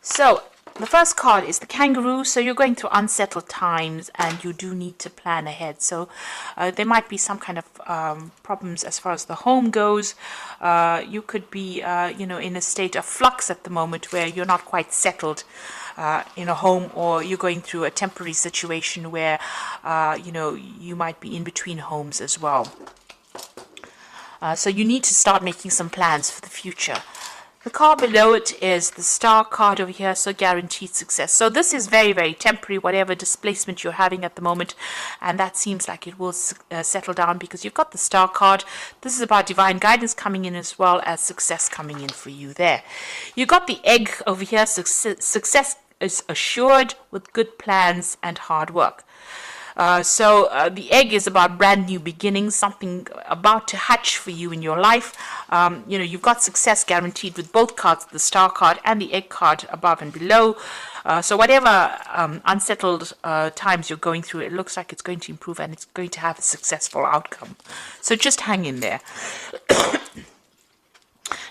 So the first card is the kangaroo. So you're going through unsettled times and you do need to plan ahead. So there might be some kind of problems as far as the home goes. You could be, in a state of flux at the moment where you're not quite settled in a home, or you're going through a temporary situation where, you might be in between homes as well. So you need to start making some plans for the future. The card below it is the star card over here, so guaranteed success. So this is very, very temporary, whatever displacement you're having at the moment, and that seems like it will settle down because you've got the star card. This is about divine guidance coming in as well as success coming in for you there. You've got the egg over here, success is assured with good plans and hard work. So the egg is about brand new beginnings, something about to hatch for you in your life. You've got success guaranteed with both cards, the star card and the egg card above and below. So whatever unsettled times you're going through, it looks like it's going to improve and it's going to have a successful outcome. So just hang in there.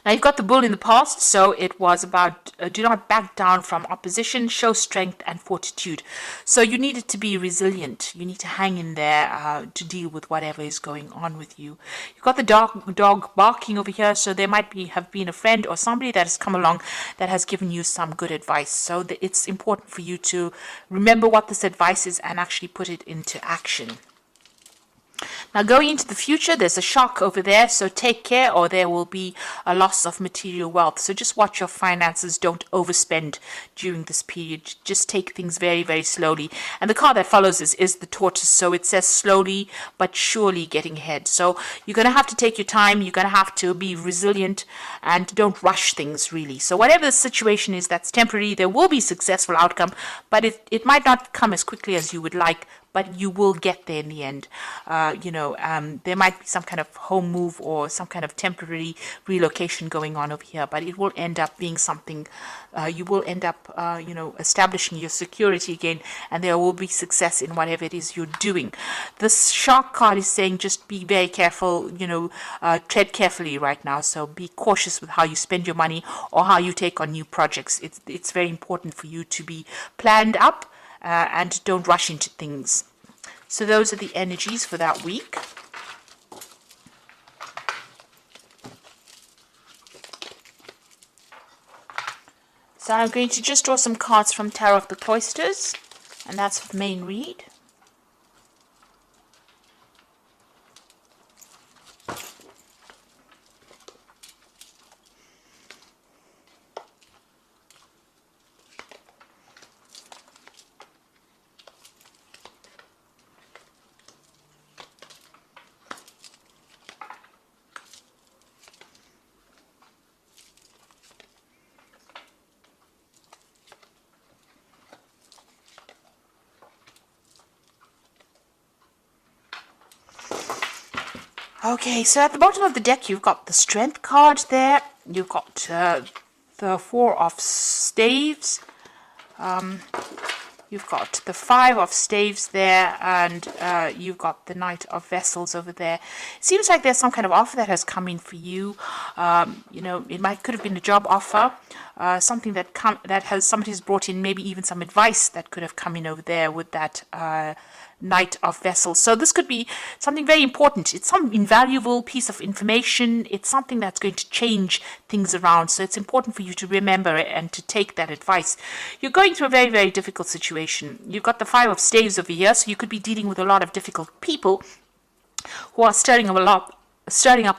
Now, you've got the bull in the past, so it was about do not back down from opposition, show strength and fortitude. So you needed to be resilient. You need to hang in there to deal with whatever is going on with you. You've got the dog barking over here, so there might have been a friend or somebody that has come along that has given you some good advice. So it's important for you to remember what this advice is and actually put it into action. Now, going into the future, there's a shock over there, so take care or there will be a loss of material wealth. So just watch your finances, don't overspend during this period. Just take things very, very slowly. And the card that follows is the tortoise, so it says slowly but surely getting ahead. So you're going to have to take your time, you're going to have to be resilient and don't rush things really. So whatever the situation is that's temporary, there will be successful outcome, but it might not come as quickly as you would like, but you will get there in the end. There might be some kind of home move or some kind of temporary relocation going on over here, but it will end up being something, you will end up, establishing your security again, and there will be success in whatever it is you're doing. This shark card is saying just be very careful, tread carefully right now, so be cautious with how you spend your money or how you take on new projects. It's very important for you to be planned up, and don't rush into things. So those are the energies for that week. So I'm going to just draw some cards from Tarot of the Cloisters, and that's for the main read. Okay, so at the bottom of the deck, you've got the Strength card there. You've got the Four of Staves. You've got the Five of Staves there, and you've got the Knight of Vessels over there. It seems like there's some kind of offer that has come in for you. It could have been a job offer, something that somebody's brought in, maybe even some advice that could have come in over there with that Knight of Vessels. So this could be something very important. It's some invaluable piece of information. It's something that's going to change things around. So it's important for you to remember it and to take that advice. You're going through a very, very difficult situation. You've got the Five of Staves over here, so you could be dealing with a lot of difficult people who are stirring up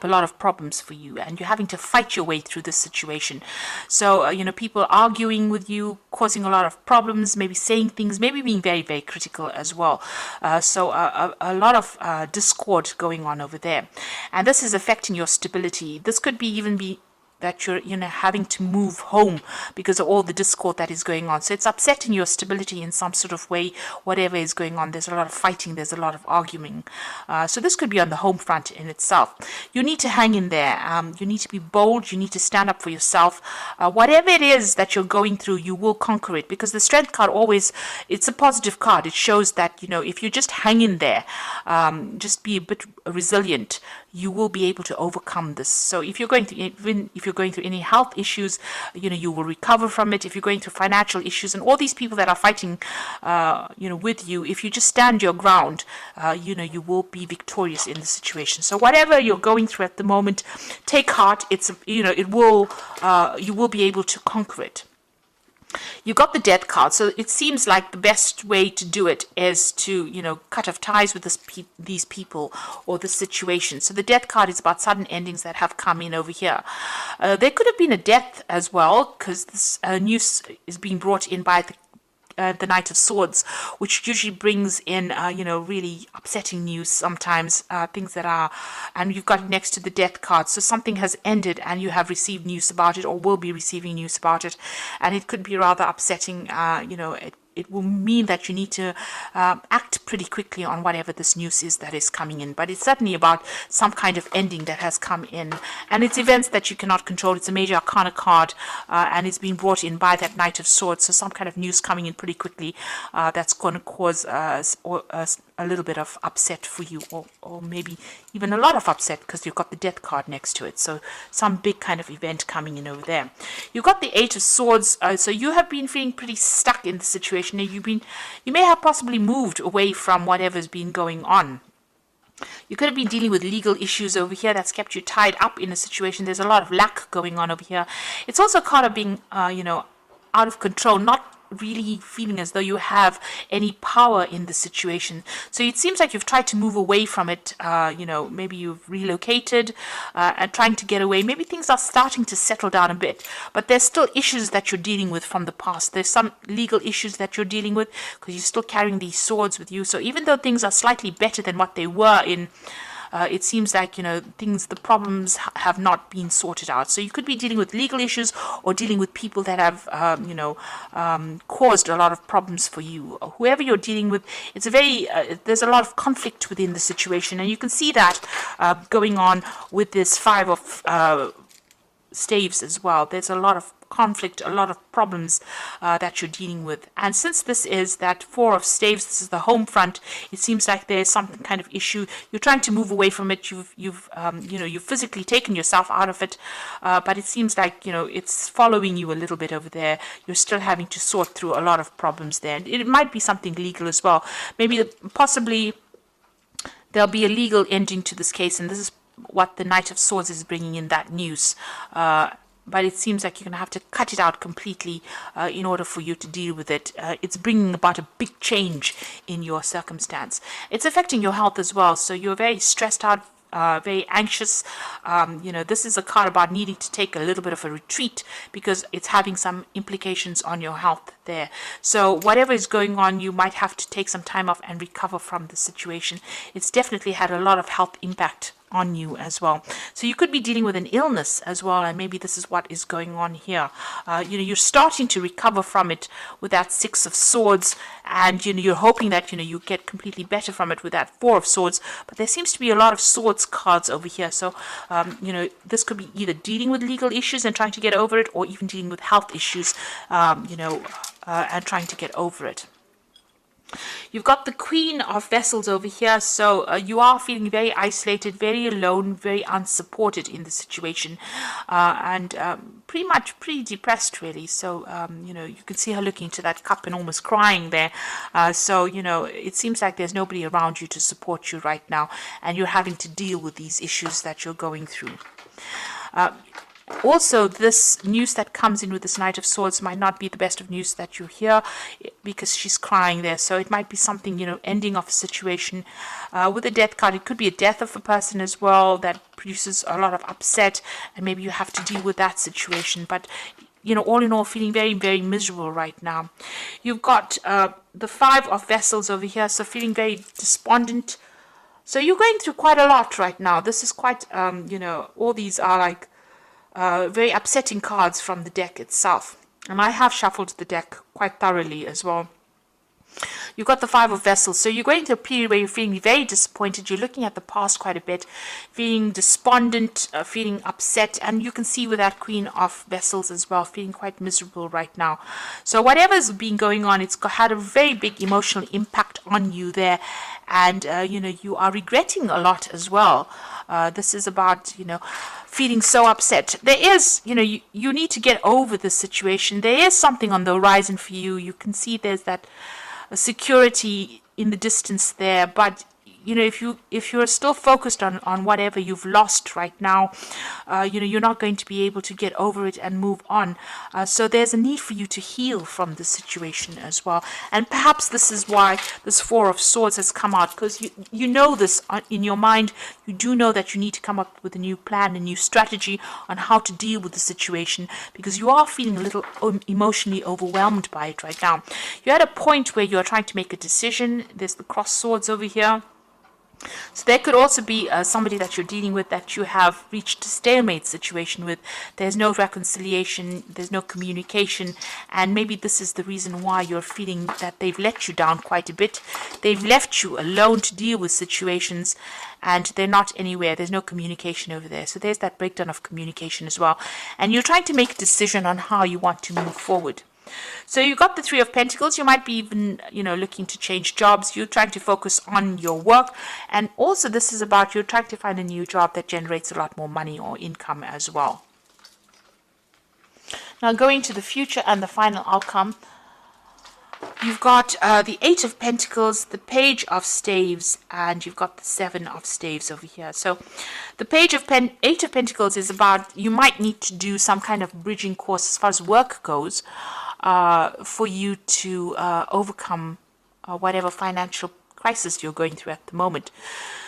a lot of problems for you, and you're having to fight your way through this situation. So people arguing with you, causing a lot of problems, maybe saying things, maybe being very, very critical as well. So a lot of discord going on over there, and this is affecting your stability. This could even be that you're having to move home because of all the discord that is going on. So it's upsetting your stability in some sort of way, whatever is going on. There's a lot of fighting, there's a lot of arguing. So this could be on the home front in itself. You need to hang in there. You need to be bold. You need to stand up for yourself. Whatever it is that you're going through, you will conquer it, because the Strength card it's a positive card. It shows that, if you just hang in there, just be a bit resilient, you will be able to overcome this. So if you're going through, even if you're going through any health issues, you will recover from it. If you're going through financial issues, and all these people that are fighting, with you, if you just stand your ground, you will be victorious in the situation. So whatever you're going through at the moment, take heart. You will be able to conquer it. You got the death card, so it seems like the best way to do it is to, cut off ties with these people or the situation. So the death card is about sudden endings that have come in over here. There could have been a death as well, because this news is being brought in by the Knight of Swords, which usually brings in, really upsetting news sometimes, things that are, and you've got it next to the death card. So something has ended and you have received news about it or will be receiving news about it. And it could be rather upsetting, it will mean that you need to act pretty quickly on whatever this news is that is coming in. But it's certainly about some kind of ending that has come in. And it's events that you cannot control. It's a major arcana card, and it's been brought in by that Knight of Swords. So some kind of news coming in pretty quickly that's going to cause a little bit of upset for you, or maybe even a lot of upset, because you've got the death card next to it. So some big kind of event coming in over there. You've got the Eight of Swords, so you have been feeling pretty stuck in the situation. You may have possibly moved away from whatever's been going on. You could have been dealing with legal issues over here that's kept you tied up in a situation. There's a lot of lack going on over here. It's also kind of being, out of control, not really feeling as though you have any power in the situation. So it seems like you've tried to move away from it. Maybe you've relocated and trying to get away. Maybe things are starting to settle down a bit, but there's still issues that you're dealing with from the past. There's some legal issues that you're dealing with because you're still carrying these swords with you. So even though things are slightly better than what they were in, it seems like, the problems have not been sorted out. So you could be dealing with legal issues or dealing with people that have, caused a lot of problems for you. Whoever you're dealing with, it's there's a lot of conflict within the situation. And you can see that going on with this Five of Staves as well. There's a lot of conflict, a lot of problems that you're dealing with. And since this is that Four of Staves, this is the home front, it seems like there's some kind of issue. You're trying to move away from it. You've physically taken yourself out of it, but it seems like, it's following you a little bit over there. You're still having to sort through a lot of problems there. And it might be something legal as well. Maybe possibly there'll be a legal ending to this case, and this is what the Knight of Swords is bringing in, that news. But it seems like you're going to have to cut it out completely in order for you to deal with it. It's bringing about a big change in your circumstance. It's affecting your health as well. So you're very stressed out, very anxious. This is a card about needing to take a little bit of a retreat because it's having some implications on your health there. So whatever is going on, you might have to take some time off and recover from the situation. It's definitely had a lot of health impact on you as well. So you could be dealing with an illness as well, and maybe this is what is going on here. You're starting to recover from it with that Six of Swords, and you're hoping that you get completely better from it with that Four of Swords. But there seems to be a lot of swords cards over here. So this could be either dealing with legal issues and trying to get over it, or even dealing with health issues, and trying to get over it. You've got the Queen of Vessels over here, so you are feeling very isolated, very alone, very unsupported in the situation, and pretty depressed, really. So, you can see her looking to that cup and almost crying there. So, it seems like there's nobody around you to support you right now, and you're having to deal with these issues that you're going through. Also, this news that comes in with this Knight of Swords might not be the best of news that you hear, because she's crying there. So it might be something, ending of a situation. With the death card, it could be a death of a person as well that produces a lot of upset, and maybe you have to deal with that situation. But, all in all, feeling very, very miserable right now. You've got the Five of Vessels over here, so feeling very despondent. So you're going through quite a lot right now. This is quite, all these are like very upsetting cards from the deck itself. And I have shuffled the deck quite thoroughly as well. You've got the Five of Vessels. So you're going through a period where you're feeling very disappointed. You're looking at the past quite a bit, feeling despondent, feeling upset. And you can see with that Queen of Vessels as well, feeling quite miserable right now. So whatever's been going on, it's had a very big emotional impact on you there. And, you are regretting a lot as well. This is about, feeling so upset. There is, you need to get over the situation. There is something on the horizon for you. You can see there's that security in the distance there, but if you're still focused on whatever you've lost right now, you're not going to be able to get over it and move on. So there's a need for you to heal from the situation as well. And perhaps this is why this Four of Swords has come out, because you know this in your mind. You do know that you need to come up with a new plan, a new strategy on how to deal with the situation, because you are feeling a little emotionally overwhelmed by it right now. You're at a point where you're trying to make a decision. There's the cross swords over here. So there could also be somebody that you're dealing with that you have reached a stalemate situation with. There's no reconciliation, there's no communication, and maybe this is the reason why you're feeling that they've let you down quite a bit. They've left you alone to deal with situations, and they're not anywhere. There's no communication over there. So there's that breakdown of communication as well. And you're trying to make a decision on how you want to move forward. So you've got the Three of Pentacles. You might be even, looking to change jobs. You're trying to focus on your work. And also this is about you're trying to find a new job that generates a lot more money or income as well. Now going to the future and the final outcome. You've got the Eight of Pentacles, the Page of Staves, and you've got the Seven of Staves over here. So the Eight of Pentacles is about you might need to do some kind of bridging course as far as work goes, for you to overcome whatever financial crisis you're going through at the moment.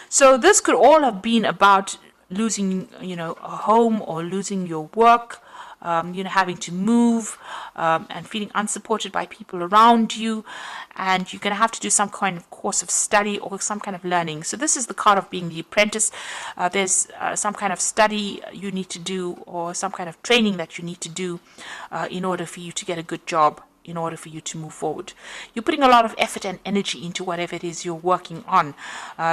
So this could all have been about losing, a home or losing your work, having to move, and feeling unsupported by people around you, and you're going to have to do some kind of course of study or some kind of learning. So this is the card of being the apprentice. There's some kind of study you need to do or some kind of training that you need to do in order for you to get a good job, in order for you to move forward. You're putting a lot of effort and energy into whatever it is you're working on.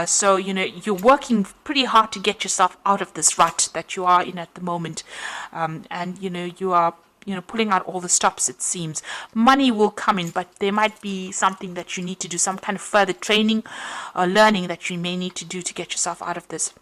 So, you're working pretty hard to get yourself out of this rut that you are in at the moment. And, you are, pulling out all the stops, it seems. Money will come in, but there might be something that you need to do, some kind of further training or learning that you may need to do to get yourself out of this.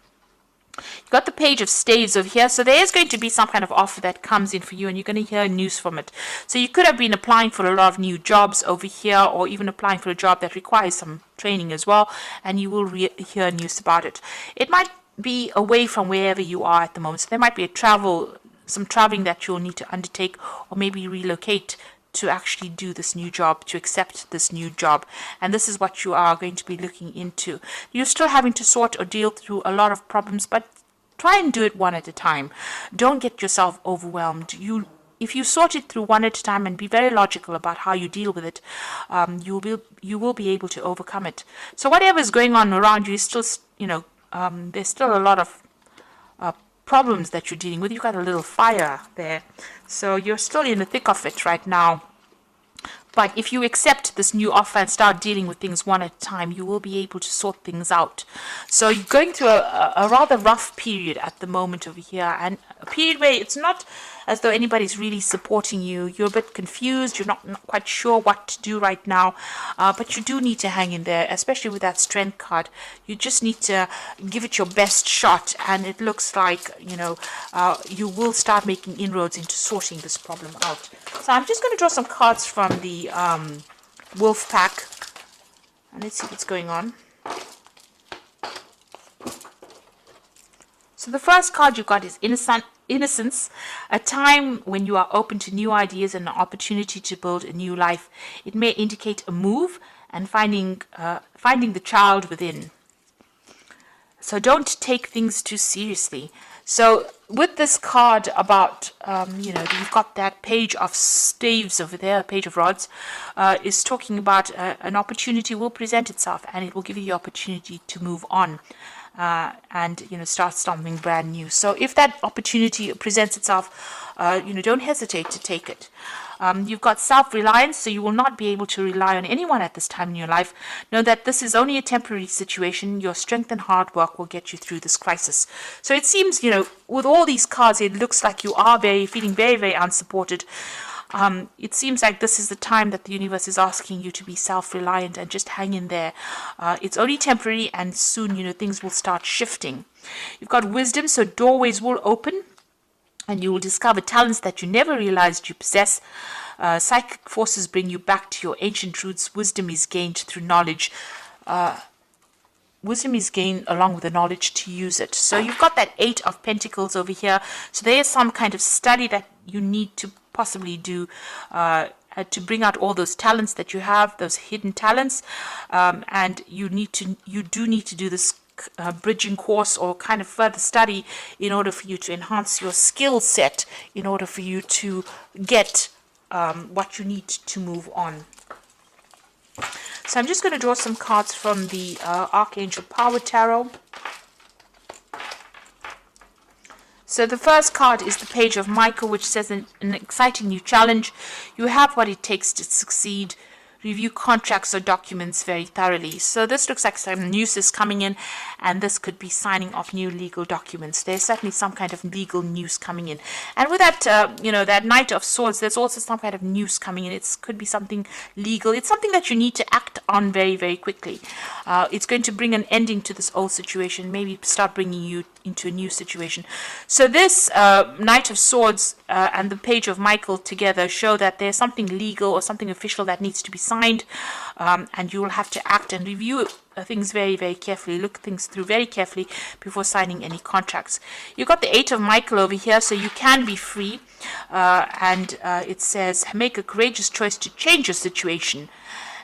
You've got the Page of Staves over here. So there is going to be some kind of offer that comes in for you, and you're going to hear news from it. So you could have been applying for a lot of new jobs over here, or even applying for a job that requires some training as well, and you will hear news about it. It might be away from wherever you are at the moment. So there might be some traveling that you'll need to undertake, or maybe relocate to actually do this new job, to accept this new job. And this is what you are going to be looking into. You're still having to sort or deal through a lot of problems, but try and do it one at a time. Don't get yourself overwhelmed. If you sort it through one at a time and be very logical about how you deal with it, you will be able to overcome it. So whatever is going on around you is still, there's still a lot of problems that you're dealing with. You've got a little fire there, so you're still in the thick of it right now. But if you accept this new offer and start dealing with things one at a time, you will be able to sort things out. So you're going through a rather rough period at the moment over here, and a period where it's not as though anybody's really supporting you. You're a bit confused. You're not quite sure what to do right now, but you do need to hang in there, especially with that Strength card. You just need to give it your best shot, and it looks like, you will start making inroads into sorting this problem out. So I'm just going to draw some cards from the Wolf Pack, and let's see what's going on. So the first card you got is Innocence, a time when you are open to new ideas and an opportunity to build a new life. It may indicate a move and finding the child within. So don't take things too seriously. So with this card about, you've got that Page of Staves over there, Page of Rods, is talking about an opportunity will present itself, and it will give you the opportunity to move on. and start something brand new. So if that opportunity presents itself, don't hesitate to take it. You've got self-reliance, so you will not be able to rely on anyone at this time in your life. Know that this is only a temporary situation. Your strength and hard work will get you through this crisis. So it seems, with all these cards, it looks like you are feeling very, very unsupported. It seems like this is the time that the universe is asking you to be self-reliant and just hang in there. It's only temporary, and soon, things will start shifting. You've got wisdom, so doorways will open, and you will discover talents that you never realized you possess. Psychic forces bring you back to your ancient roots. Wisdom is gained through knowledge. Wisdom is gained along with the knowledge to use it. So you've got that 8 of Pentacles over here. So there is some kind of study that you need to possibly do to bring out all those talents that you have, those hidden talents. And you do need to do this bridging course or kind of further study in order for you to enhance your skill set, in order for you to get what you need to move on. So I'm just going to draw some cards from the Archangel Power Tarot. So the first card is the Page of Michael, which says an exciting new challenge. You have what it takes to succeed. Review contracts or documents very thoroughly. So this looks like some news is coming in, and this could be signing off new legal documents. There's certainly some kind of legal news coming in. And with that, that Knight of Swords, there's also some kind of news coming in. It could be something legal. It's something that you need to act on very, very quickly. It's going to bring an ending to this old situation, maybe start bringing you into a new situation. So this Knight of Swords and the Page of Michael together show that there's something legal or something official that needs to be signed, and you will have to act and review things very, very carefully. Look things through very carefully before signing any contracts. You've got the 8 of Michael over here, so you can be free, and it says make a courageous choice to change your situation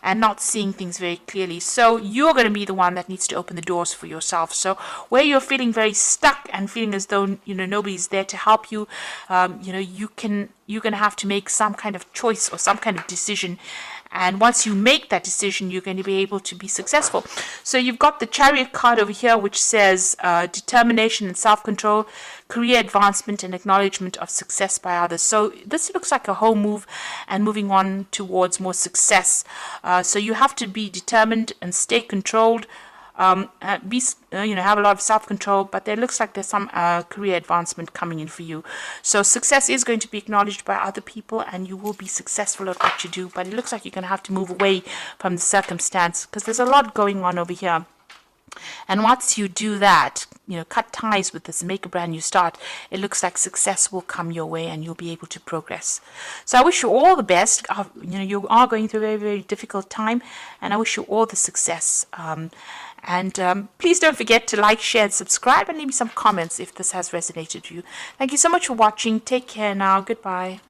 and not seeing things very clearly. So you're going to be the one that needs to open the doors for yourself. So where you're feeling very stuck and feeling as though nobody's there to help you, you're going to have to make some kind of choice or some kind of decision. And once you make that decision, you're going to be able to be successful. So you've got the Chariot card over here, which says determination and self-control, career advancement and acknowledgement of success by others. So this looks like a whole move and moving on towards more success. So you have to be determined and stay controlled. Have a lot of self-control, but there looks like there's some career advancement coming in for you. So success is going to be acknowledged by other people, and you will be successful at what you do, but it looks like you're going to have to move away from the circumstance because there's a lot going on over here. And once you do that, cut ties with this and make a brand new start, it looks like success will come your way and you'll be able to progress. So I wish you all the best. You are going through a very, very difficult time, and I wish you all the success. Please don't forget to like, share, and subscribe, and leave me some comments if this has resonated with you. Thank you so much for watching. Take care now. Goodbye.